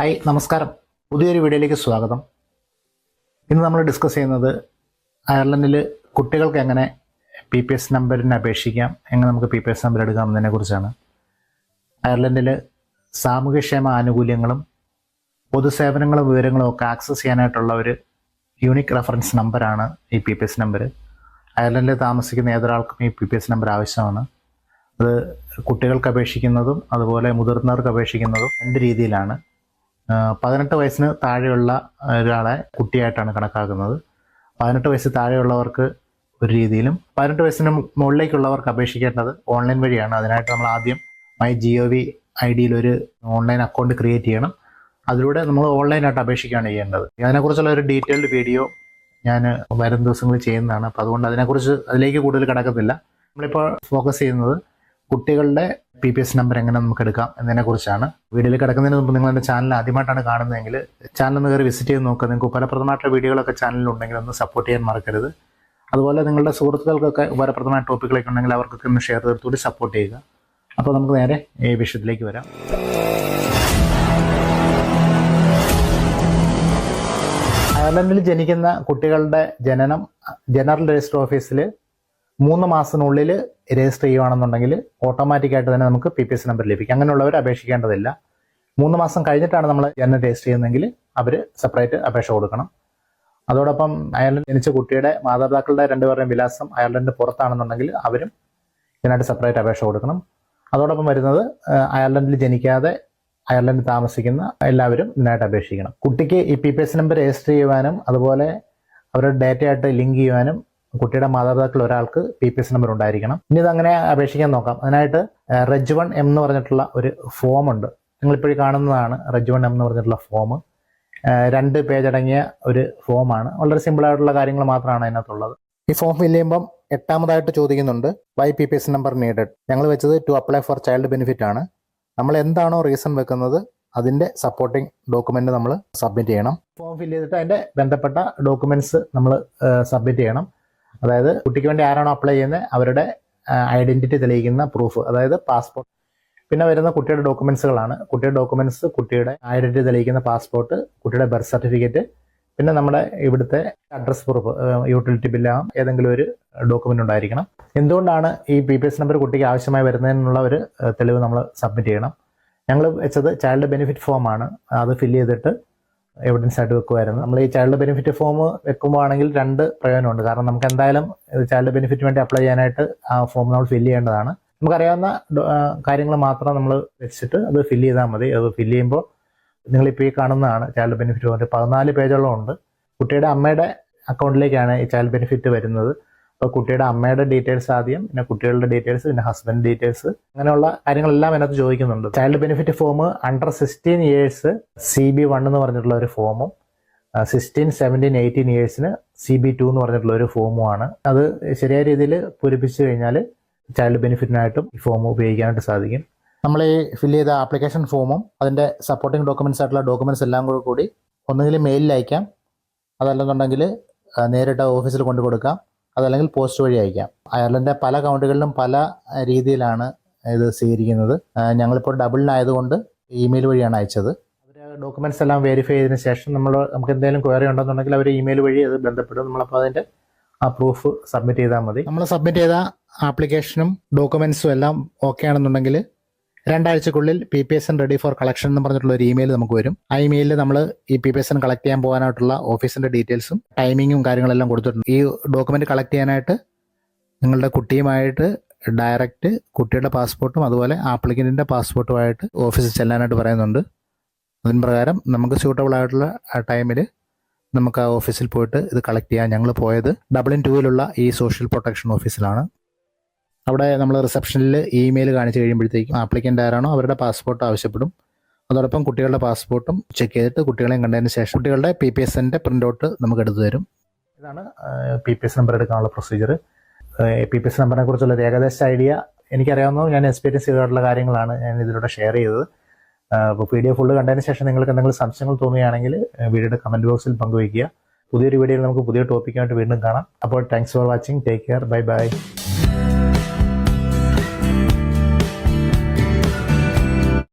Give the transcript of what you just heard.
Hi നമസ്കാരം, പുതിയൊരു വീഡിയോയിലേക്ക് സ്വാഗതം. ഇന്ന് നമ്മൾ ഡിസ്കസ് ചെയ്യുന്നത് അയർലൻഡിൽ കുട്ടികൾക്ക് എങ്ങനെ PPS നമ്പറിന് അപേക്ഷിക്കാം, എങ്ങനെ നമുക്ക് PPS നമ്പർ എടുക്കാം എന്നതിനെ കുറിച്ചാണ്. അയർലൻഡിൽ സാമൂഹ്യക്ഷേമ ആനുകൂല്യങ്ങളും പൊതുസേവനങ്ങളും വിവരങ്ങളും ഒക്കെ ആക്സസ് ചെയ്യാനായിട്ടുള്ള ഒരു യൂണിക് റെഫറൻസ് നമ്പറാണ് ഈ PPS നമ്പർ. അയർലൻഡിൽ താമസിക്കുന്ന ഏതൊരാൾക്കും ഈ PPS നമ്പർ ആവശ്യമാണ്. അത് കുട്ടികൾക്ക് അപേക്ഷിക്കുന്നതും അതുപോലെ മുതിർന്നവർക്ക് അപേക്ഷിക്കുന്നതും രണ്ട് രീതിയിലാണ്. 18 വയസ്സിന് താഴെയുള്ള ഒരാളെ കുട്ടിയായിട്ടാണ് കണക്കാക്കുന്നത്. 18 വയസ്സ് താഴെയുള്ളവർക്ക് ഒരു രീതിയിലും 18 വയസ്സിന് മുകളിലേക്കുള്ളവർക്ക് അപേക്ഷിക്കേണ്ടത് ഓൺലൈൻ വഴിയാണ്. അതിനായിട്ട് നമ്മൾ ആദ്യം MyGov ID ഒരു ഓൺലൈൻ അക്കൗണ്ട് ക്രിയേറ്റ് ചെയ്യണം. അതിലൂടെ നമ്മൾ ഓൺലൈനായിട്ട് അപേക്ഷിക്കുകയാണ് ചെയ്യേണ്ടത്. അതിനെക്കുറിച്ചുള്ള ഒരു ഡീറ്റെയിൽഡ് വീഡിയോ ഞാൻ വരും ദിവസങ്ങളിൽ ചെയ്യുന്നതാണ്. അപ്പോൾ അതുകൊണ്ട് അതിലേക്ക് കൂടുതൽ കിടക്കത്തില്ല. നമ്മളിപ്പോൾ ഫോക്കസ് ചെയ്യുന്നത് കുട്ടികളുടെ PPS നമ്പർ എങ്ങനെ നമുക്ക് എടുക്കാം എന്നതിനെക്കുറിച്ചാണ്. വീഡിയോയിൽ കിടക്കുന്നതിന് മുമ്പ് നിങ്ങൾ എൻ്റെ ചാനൽ ആദ്യമായിട്ടാണ് കാണുന്നതെങ്കിൽ ചാനൽ ഒന്ന് കയറി വിസിറ്റ് ചെയ്ത് നോക്കുക. നിങ്ങൾക്ക് ഉപകാരപ്രദമായിട്ടുള്ള വീഡിയോകളൊക്കെ ചാനലിലുണ്ടെങ്കിൽ ഒന്ന് സപ്പോർട്ട് ചെയ്യാൻ മറക്കരുത്. അതുപോലെ നിങ്ങളുടെ സുഹൃത്തുക്കൾക്കൊക്കെ ഉപകാരപ്രദമായ ടോപ്പിക്കുകളൊക്കെ ഉണ്ടെങ്കിൽ അവർക്കൊക്കെ ഒന്ന് ഷെയർ ചെയ്തിട്ടുകൂടി സപ്പോർട്ട് ചെയ്യുക. അപ്പോൾ നമുക്ക് നേരെ ഈ വിഷയത്തിലേക്ക് വരാം. അയർലൻഡിൽ ജനിക്കുന്ന കുട്ടികളുടെ ജനനം ജനറൽ രജിസ്റ്റർ ഓഫീസിൽ 3 മാസത്തിനുള്ളിൽ രജിസ്റ്റർ ചെയ്യുകയാണെന്നുണ്ടെങ്കിൽ ഓട്ടോമാറ്റിക്കായിട്ട് തന്നെ നമുക്ക് PPS നമ്പർ ലഭിക്കും. അങ്ങനെയുള്ളവർ അപേക്ഷിക്കേണ്ടതില്ല. 3 മാസം കഴിഞ്ഞിട്ടാണ് നമ്മൾ ജനനം രജിസ്റ്റർ ചെയ്യുന്നതെങ്കിൽ അവർ സെപ്പറേറ്റ് അപേക്ഷ കൊടുക്കണം. അതോടൊപ്പം അയർലൻഡിൽ ജനിച്ച കുട്ടിയുടെ മാതാപിതാക്കളുടെ രണ്ടുപേരുടെയും വിലാസം അയർലൻഡിന് പുറത്താണെന്നുണ്ടെങ്കിൽ അവരും ഇതിനായിട്ട് സെപ്പറേറ്റ് അപേക്ഷ കൊടുക്കണം. അതോടൊപ്പം വരുന്നത് അയർലൻഡിൽ ജനിക്കാതെ അയർലൻഡിൽ താമസിക്കുന്ന എല്ലാവരും ഇതിനായിട്ട് അപേക്ഷിക്കണം. കുട്ടിക്ക് ഈ PPS നമ്പർ രജിസ്റ്റർ ചെയ്യുവാനും അതുപോലെ അവരുടെ ഡേറ്റയായിട്ട് ലിങ്ക് ചെയ്യുവാനും കുട്ടിയുടെ മാതാപിതാക്കൾ ഒരാൾക്ക് PPS നമ്പർ ഉണ്ടായിരിക്കണം. ഇനി ഇതങ്ങനെ അപേക്ഷിക്കാൻ നോക്കാം. അതിനായിട്ട് Reg1M എന്ന് പറഞ്ഞിട്ടുള്ള ഒരു ഫോം ഉണ്ട്. നിങ്ങളിപ്പോഴും കാണുന്നതാണ് Reg1M എന്ന് പറഞ്ഞിട്ടുള്ള ഫോം. 2 പേജ് അടങ്ങിയ ഒരു ഫോമാണ്. വളരെ സിമ്പിളായിട്ടുള്ള കാര്യങ്ങൾ മാത്രമാണ് അതിനകത്തുള്ളത്. ഈ ഫോം ഫില്ല് ചെയ്യുമ്പം 8ാമതായിട്ട് ചോദിക്കുന്നുണ്ട് വൈ PPS നമ്പർ നീഡഡ്. ഞങ്ങൾ വെച്ചത് to apply for child benefit ആണ്. നമ്മൾ എന്താണോ റീസൺ വെക്കുന്നത് അതിൻ്റെ സപ്പോർട്ടിംഗ് ഡോക്യുമെൻ്റ് നമ്മൾ സബ്മിറ്റ് ചെയ്യണം. ഫോം ഫില്ല് ചെയ്തിട്ട് അതിൻ്റെ ബന്ധപ്പെട്ട ഡോക്യുമെൻറ്റ്സ് നമ്മൾ സബ്മിറ്റ് ചെയ്യണം. അതായത് കുട്ടിക്ക് വേണ്ടി ആരാണോ അപ്ലൈ ചെയ്യുന്നത് അവരുടെ ഐഡൻറ്റിറ്റി തെളിയിക്കുന്ന പ്രൂഫ്, അതായത് പാസ്പോർട്ട്. പിന്നെ വരുന്ന കുട്ടിയുടെ ഡോക്യുമെൻസുകളാണ്. കുട്ടിയുടെ ഡോക്യുമെൻറ്റ്സ് കുട്ടിയുടെ ഐഡൻറ്റിറ്റി തെളിയിക്കുന്ന പാസ്പോർട്ട്, കുട്ടിയുടെ ബർത്ത് സർട്ടിഫിക്കറ്റ്, പിന്നെ നമ്മുടെ ഇവിടുത്തെ അഡ്രസ് പ്രൂഫ്, യൂട്ടിലിറ്റി ബില്ലാകും ഏതെങ്കിലും ഒരു ഡോക്യുമെൻ്റ് ഉണ്ടായിരിക്കണം. എന്തുകൊണ്ടാണ് ഈ PPS നമ്പർ കുട്ടിക്ക് ആവശ്യമായി വരുന്നതിനുള്ള ഒരു തെളിവ് നമ്മൾ സബ്മിറ്റ് ചെയ്യണം. ഞങ്ങൾ വെച്ചത് ചൈൽഡ് ബെനിഫിറ്റ് ഫോമാണ്. അത് ഫില്ല് ചെയ്തിട്ട് എവിഡൻസ് ആയിട്ട് വെക്കുമായിരുന്നു. നമ്മൾ ഈ ചൈൽഡ് ബെനിഫിറ്റ് ഫോം വെക്കുമ്പോൾ ആണെങ്കിൽ 2 പ്രയോജനമുണ്ട്. കാരണം നമുക്ക് എന്തായാലും ചൈൽഡ് ബെനിഫിറ്റ് വേണ്ടി അപ്ലൈ ചെയ്യാനായിട്ട് ആ ഫോം നമ്മൾ ഫില്ല് ചെയ്യേണ്ടതാണ്. നമുക്കറിയാവുന്ന കാര്യങ്ങൾ മാത്രം നമ്മൾ വെച്ചിട്ട് അത് ഫില്ല് ചെയ്താൽ മതി. അത് ഫില്ല് ചെയ്യുമ്പോൾ നിങ്ങളിപ്പോൾ ഈ കാണുന്നതാണ് ചൈൽഡ് ബെനിഫിറ്റ് ഫോം. 14 പേജോളം ഉണ്ട്. കുട്ടിയുടെ അമ്മയുടെ അക്കൗണ്ടിലേക്കാണ് ഈ ചൈൽഡ് ബെനിഫിറ്റ് വരുന്നത്. അപ്പോൾ കുട്ടിയുടെ അമ്മയുടെ ഡീറ്റെയിൽസ് ആദ്യം, പിന്നെ കുട്ടികളുടെ ഡീറ്റെയിൽസ്, പിന്നെ ഹസ്ബൻഡ് ഡീറ്റെയിൽസ്, അങ്ങനെയുള്ള കാര്യങ്ങളെല്ലാം അതിനകത്ത് ചോദിക്കുന്നുണ്ട്. Child benefit form under 16 years CB1 എന്ന് പറഞ്ഞിട്ടുള്ള ഒരു ഫോമും 16, 17, 18 ഇയേഴ്സിന് CB2 എന്ന് പറഞ്ഞിട്ടുള്ള ഒരു ഫോമുമാണ്. അത് ശരിയായ രീതിയിൽ പൂരിപ്പിച്ചു കഴിഞ്ഞാൽ ചൈൽഡ് ബെനിഫിറ്റിനായിട്ടും ഈ ഫോം ഉപയോഗിക്കാനായിട്ട് സാധിക്കും. നമ്മൾ ഈ ഫില്ല് ചെയ്ത ആപ്ലിക്കേഷൻ ഫോമും അതിൻ്റെ സപ്പോർട്ടിംഗ് ഡോക്യുമെൻറ്റ്സ് ആയിട്ടുള്ള ഡോക്യുമെൻറ്റ്സ് എല്ലാം കൂടി ഒന്നുകിൽ മെയിലിൽ അയക്കാം, അതല്ലെന്നുണ്ടെങ്കിൽ നേരിട്ട് ഓഫീസിൽ കൊണ്ടു കൊടുക്കാം, അതല്ലെങ്കിൽ പോസ്റ്റ് വഴി അയക്കാം. അയർലൻഡിൻ്റെ പല കൗണ്ടികളിലും പല രീതിയിലാണ് ഇത് സ്വീകരിക്കുന്നത്. ഞങ്ങളിപ്പോൾ ഡബിളിനായതുകൊണ്ട് ഇമെയിൽ വഴിയാണ് അയച്ചത്. അവർ ഡോക്യുമെൻറ്റ്സ് എല്ലാം വെരിഫൈ ചെയ്തതിന് ശേഷം നമുക്ക് എന്തെങ്കിലും ക്വയറി ഉണ്ടെന്നുണ്ടെങ്കിൽ അവർ ഇമെയിൽ വഴി അത് ബന്ധപ്പെടും. നമ്മളപ്പോൾ അതിൻ്റെ ആ പ്രൂഫ് സബ്മിറ്റ് ചെയ്താൽ മതി. നമ്മൾ സബ്മിറ്റ് ചെയ്ത ആപ്ലിക്കേഷനും ഡോക്യുമെൻറ്റ്സും എല്ലാം ഓക്കെ ആണെന്നുണ്ടെങ്കിൽ 2 ആഴ്ചക്കുള്ളിൽ PPS റെഡി ഫോർ കളക്ഷൻ എന്ന് പറഞ്ഞിട്ടുള്ള ഒരു ഇമെയിൽ നമുക്ക് വരും. ആ ഇമെയിലിൽ നമ്മൾ ഈ PPS കളക്ട് ചെയ്യാൻ പോകാനായിട്ടുള്ള ഓഫീസിൻ്റെ ഡീറ്റെയിൽസും ടൈമിങ്ങും കാര്യങ്ങളെല്ലാം കൊടുത്തിട്ടുണ്ട്. ഈ ഡോക്യുമെൻ്റ് കളക്ട് ചെയ്യാനായിട്ട് നിങ്ങളുടെ കുട്ടിയുമായിട്ട് ഡയറക്റ്റ് കുട്ടിയുടെ പാസ്പോർട്ടും അതുപോലെ ആപ്ലിക്കൻറ്റിൻ്റെ പാസ്പോർട്ടുമായിട്ട് ഓഫീസിൽ ചെല്ലാനായിട്ട് പറയുന്നുണ്ട്. അതിന് പ്രകാരം നമുക്ക് സ്യൂട്ടബിൾ ആയിട്ടുള്ള ടൈമിൽ നമുക്ക് ആ ഓഫീസിൽ പോയിട്ട് ഇത് കളക്ട് ചെയ്യാം. ഞങ്ങൾ പോയത് ഡബ്ലിൻ 2 ഈ സോഷ്യൽ പ്രൊട്ടക്ഷൻ ഓഫീസിലാണ്. അവിടെ നമ്മൾ റിസപ്ഷനിൽ ഇമെയിൽ കാണിച്ച് കഴിയുമ്പോഴത്തേക്കും ആപ്ലിക്കൻ്റ് ആരാണോ അവരുടെ പാസ്പോർട്ട് ആവശ്യപ്പെടും. അതോടൊപ്പം കുട്ടികളുടെ പാസ്പോർട്ടും ചെക്ക് ചെയ്തിട്ട് കുട്ടികളെയും കണ്ടതിന് ശേഷം കുട്ടികളുടെ PPSൻ്റെ പ്രിൻ്റ് ഔട്ട് നമുക്ക് എടുത്തു തരും. ഇതാണ് PPS നമ്പർ എടുക്കാനുള്ള പ്രൊസീജിയർ. PPS നമ്പറിനെ കുറിച്ചുള്ള ഏകദേശ ഐഡിയ എനിക്കറിയാവുന്ന ഞാൻ എക്സ്പീരിയൻസ് ചെയ്തിട്ടുള്ള കാര്യങ്ങളാണ് ഞാൻ ഇതിലൂടെ ഷെയർ ചെയ്തത്. അപ്പോൾ വീഡിയോ ഫുള്ള് കണ്ടതിന് ശേഷം നിങ്ങൾക്ക് എന്തെങ്കിലും സംശയങ്ങൾ തോന്നുകയാണെങ്കിൽ വീഡിയോയുടെ കമൻറ്റ് ബോക്സിൽ പങ്കുവയ്ക്കുക. പുതിയൊരു വീഡിയോയിൽ നമുക്ക് പുതിയ ടോപ്പിക്കായിട്ട് വീണ്ടും കാണാം. അപ്പോൾ thanks for watching. Take care. Bye bye.